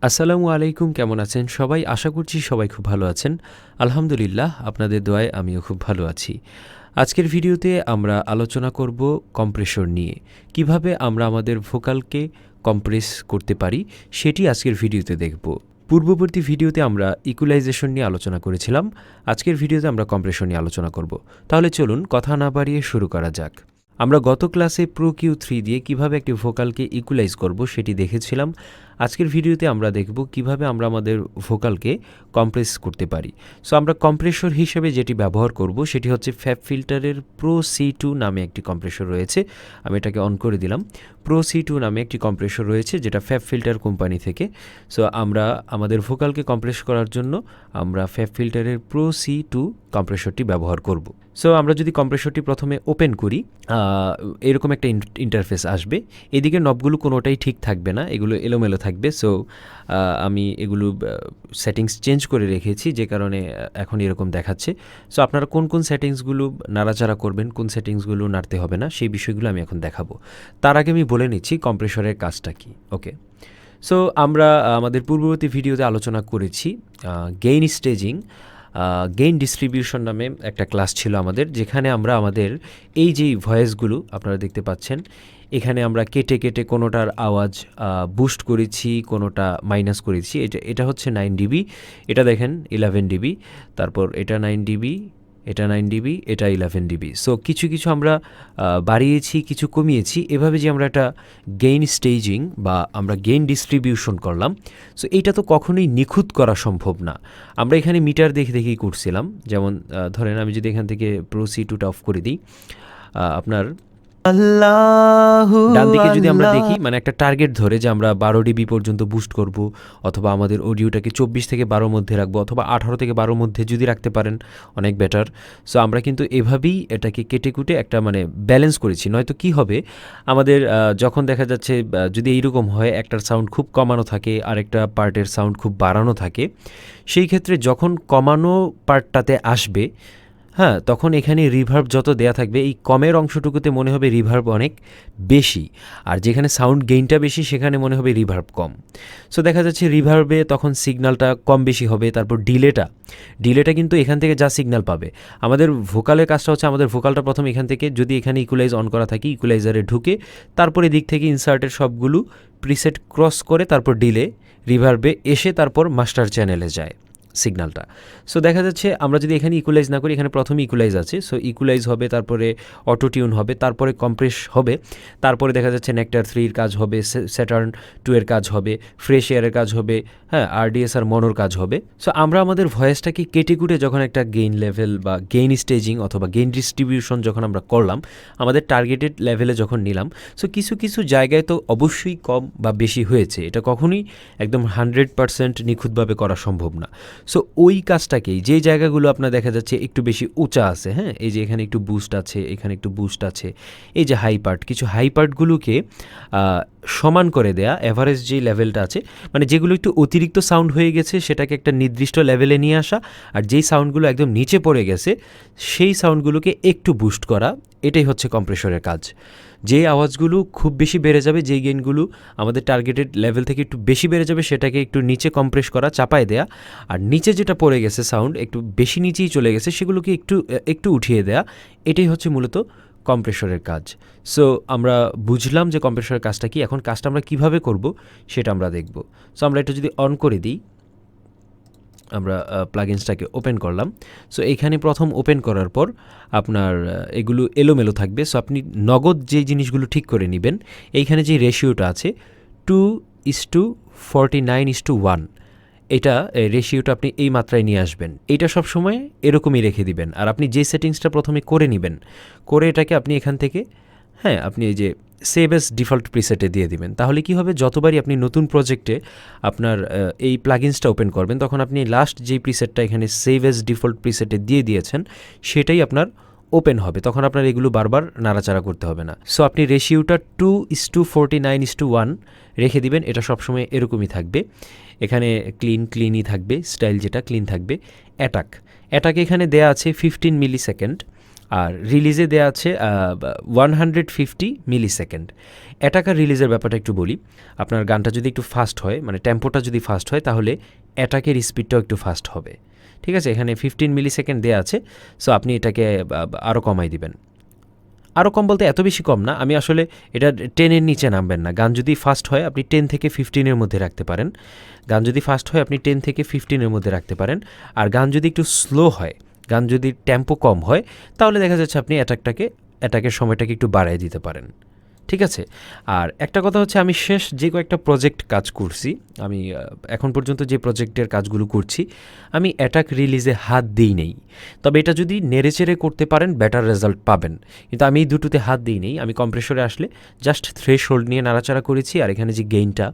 আসসালামু আলাইকুম, কেমন আছেন সবাই? আশা করছি সবাই খুব ভালো আছেন। আলহামদুলিল্লাহ, আপনাদের দোয়ায় আমিও খুব ভালো আছি। আজকের ভিডিওতে আমরা আলোচনা করব কম্প্রেসর নিয়ে। কিভাবে আমরা আমাদের ভোকালকে কম্প্রেস করতে পারি সেটি আজকের ভিডিওতে দেখব। পূর্ববর্তী ভিডিওতে আমরা ইকুয়ালাইজেশন নিয়ে আলোচনা করেছিলাম। আজকের ভিডিওতে আমরা কম্প্রেসর নিয়ে আলোচনা করব। তাহলে চলুন কথা না বাড়িয়ে শুরু করা যাক। আমরা গত ক্লাসে প্রো কিউ 3 দিয়ে কিভাবে একটি ভোকালকে ইকুয়ালাইজ করব সেটি দেখেছিলাম। আজকের ভিডিওতে আমরা দেখব কিভাবে আমরা আমাদের ভোকালকে কম্প্রেস করতে পারি। সো আমরা কম্প্রেসর হিসেবে যেটি ব্যবহার করব সেটি হচ্ছে ফ্যাব ফিল্টারের প্রো C2 নামে একটি কম্প্রেসর রয়েছে। আমি এটাকে অন করে দিলাম। প্রো C2 নামে একটি কম্প্রেসর রয়েছে যেটা ফ্যাব ফিল্টার কোম্পানি থেকে। সো আমরা আমাদের ভোকালকে কম্প্রেস করার জন্য আমরা ফ্যাব ফিল্টারের প্রো C2 কম্প্রেসরটি ব্যবহার করব। সো আমরা যদি কম্প্রেসরটি প্রথমে ওপেন করি, এরকম একটা ইন্টারফেস আসবে। এদিকে নবগুলো কোনোটাই ঠিক থাকবে না, এগুলো এলোমেলো থাকবে। সো আমি এগুলো সেটিংস চেঞ্জ করে রেখেছি, যে কারণে এখন এরকম দেখাচ্ছে। সো আপনারা কোন কোন সেটিংসগুলো নাড়াচাড়া করবেন, কোন সেটিংসগুলো নাড়তে হবে না, সেই বিষয়গুলো আমি এখন দেখাবো। তার আগে আমি বলে নিচ্ছি কম্প্রেসরের কাজটা কী। ওকে, সো আমরা আমাদের পূর্ববর্তী ভিডিওতে আলোচনা করেছি গেইন স্টেজিং, গেইন ডিস্ট্রিবিউশন নামে একটা ক্লাস ছিল আমাদের, যেখানে আমরা আমাদের এই যে ভয়েসগুলো আপনারা দেখতে পাচ্ছেন, এখানে আমরা কেটে কেটে কোনোটার আওয়াজ বুস্ট করেছি, কোনোটা মাইনাস করেছি। এটা হচ্ছে 9 dB, এটা দেখেন 11 dB, তারপর এটা 9 dB, এটা 9 dB, এটা 11 dB। সো কিছু কিছু আমরা বাড়িয়েছি, কিছু কমিয়েছি। এভাবে যে আমরা একটা গেইন স্টেজিং বা আমরা গেইন ডিস্ট্রিবিউশন করলাম। সো এইটা তো কখনোই নিখুঁত করা সম্ভব না। আমরা এখানে মিটার দেখে দেখেই করছিলাম। যেমন ধরেন আমি যদি এখান থেকে প্রো C2 অফ করে দিই, আপনার ডান দিকে যদি আমরা দেখি, মানে একটা টার্গেট ধরে যে আমরা 12 dB পর্যন্ত বুস্ট করব, অথবা আমাদের অডিওটাকে 24 থেকে 12 মধ্যে রাখবো, অথবা 18 থেকে 12 মধ্যে যদি রাখতে পারেন অনেক বেটার। সো আমরা কিন্তু এভাবেই এটাকে কেটে কুটে একটা মানে ব্যালেন্স করেছি। নয়তো কি হবে, আমাদের যখন দেখা যাচ্ছে যদি এইরকম হয়, একটার সাউন্ড খুব কমানো থাকে আর একটা পার্টের সাউন্ড খুব বাড়ানো থাকে, সেই ক্ষেত্রে যখন কমানো পার্টটাতে আসবে, হ্যাঁ, তখন এখানে রিভার্ব যত দেয়া থাকবে, এই কমের অংশটুকুতে মনে হবে রিভার্ব অনেক বেশি, আর যেখানে সাউন্ড গেইনটা বেশি সেখানে মনে হবে রিভার্ব কম। সো দেখা যাচ্ছে রিভার্বে তখন সিগন্যালটা কম বেশি হবে। তারপর ডিলেটা কিন্তু এখান থেকে যা সিগন্যাল পাবে, আমাদের ভোকালের কাজটা হচ্ছে আমাদের ভোকালটা প্রথম এখান থেকে, যদি এখানে ইকুয়ালাইজ অন করা থাকে, ইকুয়ালাইজারে ঢুকে তারপরে দিক থেকে ইনসার্টের সবগুলো প্রিসেট ক্রস করে তারপর ডিলে রিভার্বে এসে তারপর মাস্টার চ্যানেলে যায় সিগন্যালটা। সো দেখা যাচ্ছে আমরা যদি এখানে ইকুয়ালাইজ না করি, এখানে প্রথমে ইকুয়ালাইজ আছে, সো ইকুয়ালাইজ হবে, তারপরে অটো টিউন হবে, তারপরে কম্প্রেস হবে, তারপরে দেখা যাচ্ছে নেক্টার 3 কাজ হবে, স্যাটার্ন 2 এর কাজ হবে, ফ্রেশ এয়ারের কাজ হবে, হ্যাঁ, RDS আর মনোর কাজ হবে। সো আমরা আমাদের ভয়েসটাকে কেটে কুটে যখন একটা গেইন লেভেল বা গেইন স্টেজিং অথবা গেইন ডিস্ট্রিবিউশন যখন আমরা করলাম, আমাদের টার্গেটেড লেভেলে যখন নিলাম, সো কিছু কিছু জায়গায় তো অবশ্যই কম বা বেশি হয়েছে। এটা কখনোই একদম 100% নিখুঁতভাবে করা সম্ভব না। সো ওই কাজটাকেই, যে জায়গাগুলো আপনার দেখা যাচ্ছে একটু বেশি উঁচা আছে, হ্যাঁ, এই যে এখানে একটু বুস্ট আছে, এখানে একটু বুস্ট আছে, এই যে হাই পার্ট, কিছু হাই পার্টগুলোকে সমান করে দেয়া, এভারেজ যে লেভেলটা আছে, মানে যেগুলো একটু অতিরিক্ত সাউন্ড হয়ে গেছে সেটাকে একটা নির্দিষ্ট লেভেলে নিয়ে আসা, আর যেই সাউন্ডগুলো একদম নিচে পড়ে গেছে সেই সাউন্ডগুলোকে একটু বুস্ট করা, এটাই হচ্ছে কম্প্রেসরের কাজ। যে আওয়াজগুলো খুব বেশি বেড়ে যাবে, যেই গেইনগুলো আমাদের টার্গেটেড লেভেল থেকে একটু বেশি বেড়ে যাবে, সেটাকে একটু নিচে কম্প্রেস করা, চাপায় দেয়া, আর নিচে যেটা পড়ে গেছে সাউন্ড একটু বেশি নিচেই চলে গেছে, সেগুলোকে একটু উঠিয়ে দেয়া, এটাই হচ্ছে মূলত কম্প্রেসরের কাজ। সো আমরা বুঝলাম যে কম্প্রেসরের কাজটা কি। এখন কাজটা আমরা কিভাবে করব সেটা আমরা দেখব। সো আমরা এটা যদি অন করে দিই, আমরা প্লাগইনসটাকে ওপেন করলাম। সো এইখানে প্রথম ওপেন করার পর আপনার এগুলো এলোমেলো থাকবে। সো আপনি নগদ যে জিনিসগুলো ঠিক করে নেবেন, এইখানে যে রেশিওটা আছে 2:49:1, এটা রেশিওটা আপনি এই মাত্রায় নিয়ে আসবেন। এটা সবসময় এরকমই রেখে দিবেন। আর আপনি যে সেটিংসটা প্রথমে করে নেবেন, করে এটাকে আপনি এখান থেকে, হ্যাঁ, আপনি এই যে সেভ এস ডিফল্ট প্রিসেটে দিয়ে দিবেন। তাহলে কি হবে, যতবারই আপনি নতুন প্রজেক্টে আপনার এই প্লাগইনসটা ওপেন করবেন, তখন আপনি লাস্ট যেই প্রিসেটটা এখানে সেভ এস ডিফল্ট প্রিসেটে দিয়ে দিয়েছেন সেটাই আপনার ওপেন হবে। তখন আপনার এগুলো বারবার নাড়াচাড়া করতে হবে না। সো আপনি রেশিওটা 2:49:1 রেখে দিবেন। এটা সবসময় এরকমই থাকবে। এখানে ক্লিনই থাকবে, স্টাইল যেটা ক্লিন থাকবে। অ্যাটাক এখানে দেয়া আছে 15 মিলি সেকেন্ড, আর রিলিজে দেওয়া আছে 150 মিলি সেকেন্ড। অ্যাটাক আর রিলিজের ব্যাপারটা একটু বলি। আপনার গানটা যদি একটু ফাস্ট হয়, মানে টেম্পোটা যদি ফাস্ট হয়, তাহলে অ্যাটাকের স্পিডটাও একটু ফাস্ট হবে। ঠিক আছে, এখানে 15 মিলি সেকেন্ড দেওয়া আছে। সো আপনি এটাকে আরও কমাই দিবেন। আরও কম বলতে এত বেশি কম না, আমি আসলে এটা 10-এর নিচে নামবেন না। গান যদি ফাস্ট হয় আপনি 10 থেকে 15-এর মধ্যে রাখতে পারেন। গান যদি ফাস্ট হয় আপনি 10 থেকে 15-এর মধ্যে রাখতে পারেন। আর গান যদি একটু স্লো হয়, গান যদি টেম্পো কম হয়, তাহলে দেখা যাচ্ছে আপনি অ্যাটাকের সময়টাকে একটু বাড়ায় দিতে পারেন। ঠিক আছে। আর একটা কথা হচ্ছে, আমি শেষ যে কয়েকটা প্রজেক্ট কাজ করছি, আমি এখন পর্যন্ত যে প্রজেক্টের কাজগুলো করছি, আমি অ্যাটাক রিলিজে হাত দিই নেই। তবে এটা যদি নেড়েচেড়ে করতে পারেন বেটার রেজাল্ট পাবেন। কিন্তু আমি এই দুটোতে হাত দিই নেই। আমি কম্প্রেসরে আসলে জাস্ট থ্রেশ হোল্ড নিয়ে নাড়াচাড়া করেছি, আর এখানে যে গেইনটা,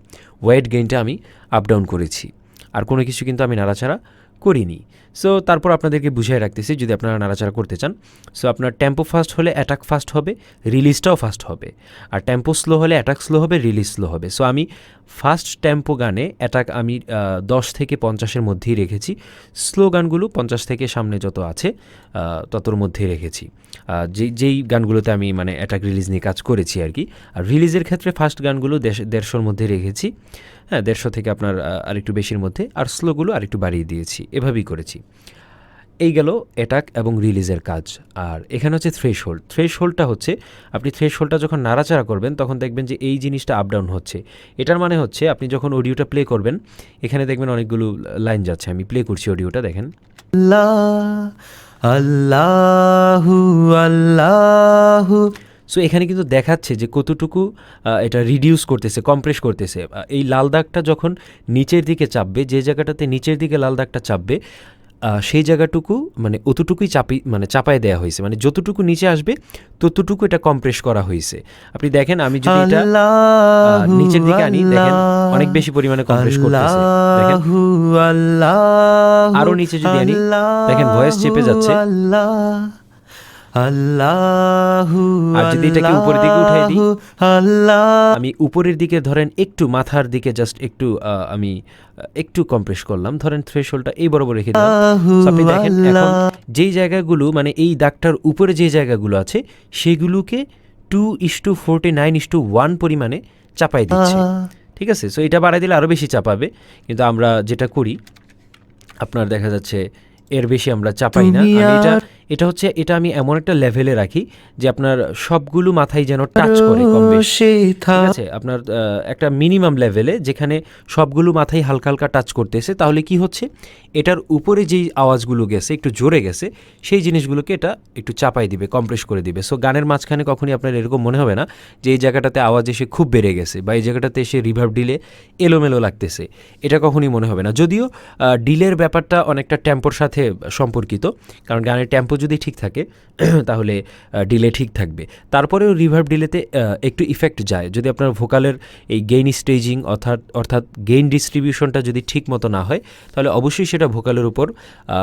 ওয়েট গেইনটা আমি আপ ডাউন করেছি। আর কোনো কিছু কিন্তু আমি নাড়াচাড়া করিনি। সো তারপর আপনাদেরকে বুঝিয়ে রাখতেছি যদি আপনারা নাড়াচাড়া করতে চান। সো আপনার টেম্পো ফাস্ট হলে অ্যাটাক ফাস্ট হবে, রিলিজটাও ফাস্ট হবে। আর টেম্পো স্লো হলে অ্যাটাক স্লো হবে, রিলিজ স্লো হবে। সো আমি ফাস্ট টেম্পো গানে অ্যাটাক আমি 10 থেকে 50-এর মধ্যেই রেখেছি। স্লো গানগুলো 50 থেকে সামনে যত আছে ততর মধ্যেই রেখেছি। যেই গানগুলোতে আমি মানে অ্যাটাক রিলিজ নিয়ে কাজ করেছি আর কি। আর রিলিজের ক্ষেত্রে ফাস্ট গানগুলো 150-র মধ্যে রেখেছি। হ্যাঁ, 150 থেকে আপনার আরেকটু বেশির মধ্যে, আর স্লোগুলো আরেকটু বাড়িয়ে দিয়েছি। এভাবেই করেছি। এই গেল অ্যাটাক এবং রিলিজের কাজ। আর এখানে হচ্ছে থ্রেশহোল্ড। থ্রেশহোল্ডটা হচ্ছে, আপনি থ্রেশহোল্ডটা যখন নাড়াচাড়া করবেন তখন দেখবেন যে এই জিনিসটা আপ ডাউন হচ্ছে। এটার মানে হচ্ছে আপনি যখন অডিওটা প্লে করবেন, এখানে দেখবেন অনেকগুলো লাইন যাচ্ছে। আমি প্লে করছি অডিওটা, দেখেন। আল্লাহু আল্লাহু। সো এখানে কিন্তু দেখাচ্ছে যে কতটুকু এটা রিডিউস করতেছে, কম্প্রেস করতেছে। এই লাল দাগটা যখন নিচের দিকে চাপবে, যে জায়গাটাতে নিচের দিকে লাল দাগটা চাপবে, সেই জায়গাটুকু মানে অতটুকুই চাপায় দেওয়া হয়েছে। মানে যতটুকু নিচে আসবে ততটুকু এটা কম্প্রেস করা হয়েছে। আপনি দেখেন, আমি যদি এটা নিচের দিকে আনি, দেখেন অনেক বেশি পরিমাণে কম্প্রেস করতেছে। দেখেন আরো নিচে যদি আনি, দেখেন ভয়েস চেপে যাচ্ছে। আর যদি এটাকে উপরের দিকে উঠাই দিই, আমি উপরের দিকে ধরেন একটু মাথার দিকে জাস্ট একটু আমি একটু কম্প্রেস করলাম, ধরেন থ্রেশহোল্ডটা এই বরাবর রেখে দিলাম। আপনি দেখেন এখন যেই জায়গাগুলো মানে এই দাগটার উপরে যে জায়গাগুলো আছে সেগুলোকে 2:49:1 পরিমাণে চাপাই দিচ্ছে। ঠিক আছে। সো এটা বাড়াই দিলে আরও বেশি চাপাবে, কিন্তু আমরা যেটা করি আপনার দেখা যাচ্ছে এর বেশি আমরা চাপাই না। এটা আমি এমন একটা লেভেলে রাখি যে আপনার সবগুলো মাথায় যেন টাচ করে কম বেশি। ঠিক আছে, আপনার একটা মিনিমাম লেভেলে যেখানে সবগুলো মাথায় হালকা হালকা টাচ করতেছে। তাহলে কি হচ্ছে, এটার উপরে যেই আওয়াজগুলো গেছে একটু জোরে গেছে, সেই জিনিসগুলোকে এটা একটু চাপাই দিবে, কম্প্রেস করে দিবে। সো গানের মাঝখানে কখনই আপনার এরকম মনে হবে না যে এই জায়গাটাতে আওয়াজ এসে খুব বেড়ে গেছে বা এই জায়গাটাতে এসে রিভার্ব দিলে এলোমেলো লাগতেছে, এটা কখনই মনে হবে না। যদিও ডিলের ব্যাপারটা অনেকটা টেম্পোর সাথে সম্পর্কিত, কারণ গানের টেম্পো যদি ঠিক থাকে তাহলে ডিলে ঠিক থাকবে। তারপরেও রিভার্ব ডিলেতে একটু ইফেক্ট যায় যদি আপনার ভোকালের এই গেইন স্টেজিং অর্থাৎ গেইন ডিস্ট্রিবিউশনটা যদি ঠিক মতো না হয়, তাহলে অবশ্যই সেটা ভোকালের উপর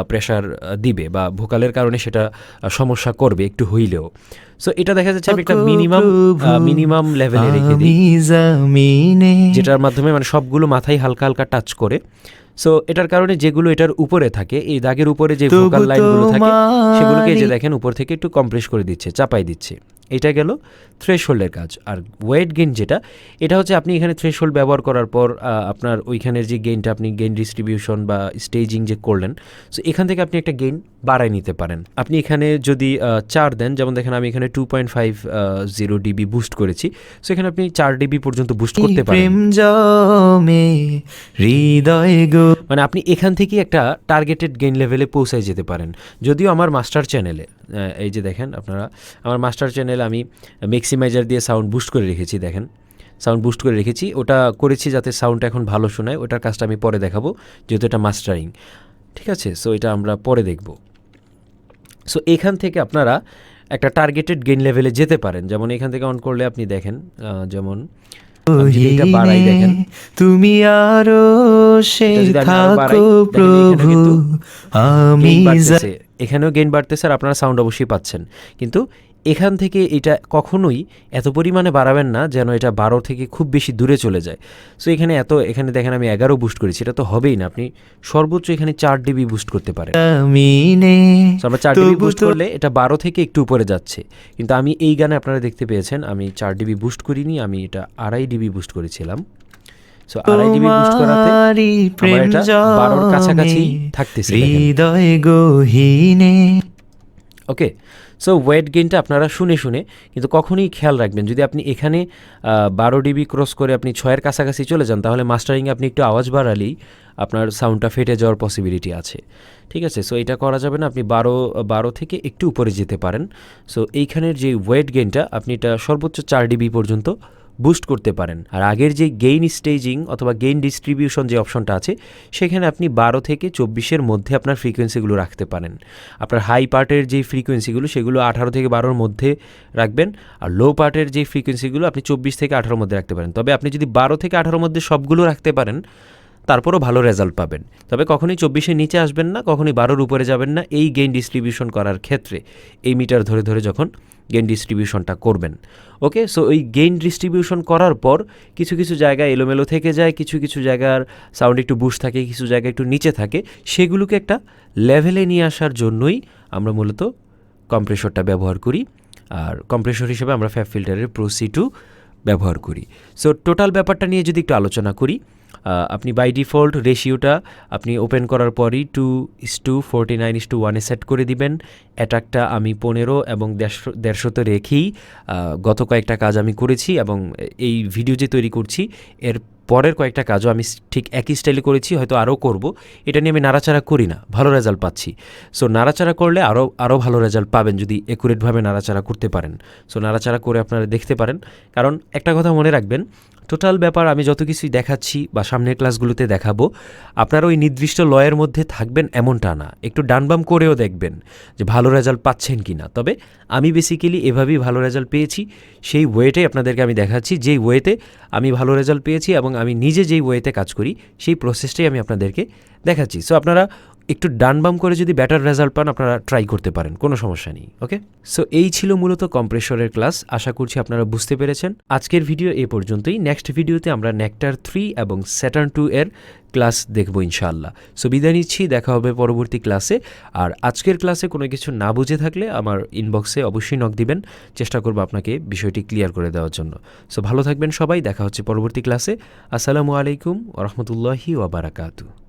প্রেশার দিবে বা ভোকালের কারণে সেটা সমস্যা করবে একটু হইলেও। সো এটা দেখা যাচ্ছে আমি একটা মিনিমাম লেভেলে রেখে দিই, যেটার মাধ্যমে মানে সবগুলো মাথায় হালকা হালকা টাচ করে। সো এটার কারণে যেগুলো এটার উপরে থাকে, এই দাগের উপরে যে ভোকাল লাইনগুলো থাকে সেগুলোকে যে দেখেন উপর থেকে একটু কম্প্রেস করে দিচ্ছে, চাপাই দিচ্ছে। এটা গেল থ্রেশহোল্ডের কাজ। আর ওয়েট গেইন যেটা, এটা হচ্ছে আপনি এখানে থ্রেশহোল্ড ব্যবহার করার পর আপনার ওইখানের যে গেইনটা আপনি গেইন ডিস্ট্রিবিউশন বা স্টেজিং যে করলেন, সো এখান থেকে আপনি একটা গেইন বাড়ায় নিতে পারেন। আপনি এখানে যদি 4 দেন, যেমন দেখেন আমি এখানে 2.50 dB বুস্ট করেছি, সো এখানে আপনি 4 dB পর্যন্ত বুস্ট করতে পারেন। মানে আপনি এখান থেকে একটা টার্গেটেড গেইন লেভেলে পৌঁছায় যেতে পারেন। যদিও আমার মাস্টার চ্যানেলে এই যে দেখেন আপনারা, আমার মাস্টার চ্যানেলে আমি ম্যাক্সিমাইজার দিয়ে সাউন্ড বুস্ট করে রেখেছি। দেখেন সাউন্ড বুস্ট করে রেখেছি, ওটা করেছি যাতে সাউন্ডটা এখন ভালো শোনায়। ওটার কাজটা আমি পরে দেখাবো, যেহেতু এটা মাস্টারিং। ঠিক আছে, সো এটা আমরা পরে দেখব। সো এখান থেকে আপনারা একটা টার্গেটেড গেইন লেভেলে যেতে পারেন। যেমন এখান থেকে অন করলে আপনি দেখেন, যেমন এটা বাড়াই, দেখেন তুমি আরো সে থাকো প্রভু, আমি এখানেও গেইন বাড়তেছে আর আপনারা সাউন্ড অবশ্যই পাচ্ছেন। কিন্তু এখান থেকে এটা কখনোই এত পরিমাণে বাড়াবেন না যেন এটা 12 থেকে খুব বেশি দূরে চলে যায়। সো এখানে দেখেন আমি 11 বুস্ট করেছি, এটা তো হবেই না। আপনি সর্বোচ্চ এখানে 4 ডিবি বুস্ট করতে পারেন। So আমরা 4 ডিবি বুস্ট করলে এটা 12 থেকে একটু উপরে যাচ্ছে, কিন্তু আমি এই গানে আপনারা দেখতে পেয়েছেন আমি 4 ডিবি বুস্ট করিনি, আমি এটা 2.5 ডিবি বুস্ট করেছিলাম। সো 2.5 ডিবি বুস্ট করাতে আমার এটা 12-র কাছাকাছি থাকতেছে হৃদয় গহীনে। ওকে, সো ওয়েট গেইনটা আপনারা শুনে কিন্তু কখনোই খেয়াল রাখবেন, যদি আপনি এখানে 12 ডিবি ক্রস করে আপনি 6-এর কাছাকাছি চলে যান, তাহলে মাস্টারিংয়ে আপনি একটু আওয়াজ বাড়ালেই আপনার সাউন্ডটা ফেটে যাওয়ার পসিবিলিটি আছে। ঠিক আছে, সো এটা করা যাবে না, আপনি 12 থেকে একটু উপরে যেতে পারেন। সো এইখানের যে ওয়েট গেইনটা আপনি এটা সর্বোচ্চ 4 ডিবি পর্যন্ত বুস্ট করতে পারেন। আর আগের যে গেইন স্টেজিং অথবা গেইন ডিস্ট্রিবিউশন যে অপশনটা আছে, সেখানে আপনি 12 থেকে 24-এর মধ্যে আপনার ফ্রিকোয়েন্সিগুলো রাখতে পারেন। আপনার হাই পার্টের যে ফ্রিকোয়েন্সিগুলো সেগুলো 18 থেকে 12-র মধ্যে রাখবেন, আর লো পার্টের যে ফ্রিকোয়েন্সিগুলো আপনি 24 থেকে 18-র মধ্যে রাখতে পারেন। তবে আপনি যদি 12 থেকে 18-র মধ্যে সবগুলো রাখতে পারেন তারপরও ভালো রেজাল্ট পাবেন। তবে কখনোই 24-এর নিচে আসবেন না, কখনোই 12-র উপরে যাবেন না এই গেইন ডিস্ট্রিবিউশন করার ক্ষেত্রে, এই মিটার ধরে যখন গেইন ডিস্ট্রিবিউশনটা করবেন। ওকে, সো ওই গেইন ডিস্ট্রিবিউশন করার পর কিছু জায়গায় এলোমেলো থেকে যায়, কিছু জায়গার সাউন্ড একটু বুস্ট থাকে, কিছু জায়গায় একটু নিচে থাকে, সেগুলোকে একটা লেভেলে নিয়ে আসার জন্যই আমরা মূলত কম্প্রেসরটা ব্যবহার করি। আর কম্প্রেসর হিসেবে আমরা ফ্যাব ফিল্টারের Pro C2 ব্যবহার করি। সো টোটাল ব্যাপারটা নিয়ে যদি একটু আলোচনা করি, আপনি বাই ডিফল্ট রেশিওটা আপনি ওপেন করার পরই 2:49:1 সেট করে দিবেন। অ্যাটাকটা আমি 15 এবং 150 রেখেই গত কয়েকটা কাজ আমি করেছি, এবং এই ভিডিও যে তৈরি করছি এর পরের কয়েকটা কাজও আমি ঠিক একই স্টাইলে করেছি, হয়তো আরও করব। এটা নিয়ে আমি নাড়াচাড়া করি না, ভালো রেজাল্ট পাচ্ছি। সো নাড়াচাড়া করলে আরও ভালো রেজাল্ট পাবেন যদি একুরেটভাবে নাড়াচাড়া করতে পারেন। সো নাড়াচাড়া করে আপনারা দেখতে পারেন, কারণ একটা কথা মনে রাখবেন, টোটাল ব্যাপার আমি যত কিছুই দেখাচ্ছি বা সামনের ক্লাসগুলোতে দেখাবো, আপনারা ওই নির্দিষ্ট লয়ের মধ্যে থাকবেন এমনটা না, একটু ডানবাম করেও দেখবেন যে ভালো রেজাল্ট পাচ্ছেন কি না। তবে আমি বেসিক্যালি এভাবেই ভালো রেজাল্ট পেয়েছি, সেই ওয়েটাই আপনাদেরকে আমি দেখাচ্ছি, যেই ওয়েতে আমি ভালো রেজাল্ট পেয়েছি এবং আমি নিজে যেই ওয়েতে কাজ করি সেই প্রসেসটাই আমি আপনাদেরকে দেখাচ্ছি। সো আপনারা একটু ডানবাম করে যদি বেটার রেজাল্ট পান আপনারা ট্রাই করতে পারেন, কোনো সমস্যা নেই। ওকে, সো এই ছিল মূলত কম্প্রেসরের ক্লাস, আশা করছি আপনারা বুঝতে পেরেছেন। আজকের ভিডিও এ পর্যন্তই। নেক্সট ভিডিওতে আমরা নেক্টার 3 এবং স্যাটার্ন 2 এর ক্লাস দেখব ইনশাআল্লাহ। সো বিদায় নিচ্ছি, দেখা হবে পরবর্তী ক্লাসে। আর আজকের ক্লাসে কোনো কিছু না বুঝে থাকলে আমার ইনবক্সে অবশ্যই নক দিবেন, চেষ্টা করব আপনাকে বিষয়টি ক্লিয়ার করে দেওয়ার জন্য। সো ভালো থাকবেন সবাই, দেখা হচ্ছে পরবর্তী ক্লাসে। আসসালামু আলাইকুম ওয়া রাহমাতুল্লাহি ওয়া বারাকাতুহু।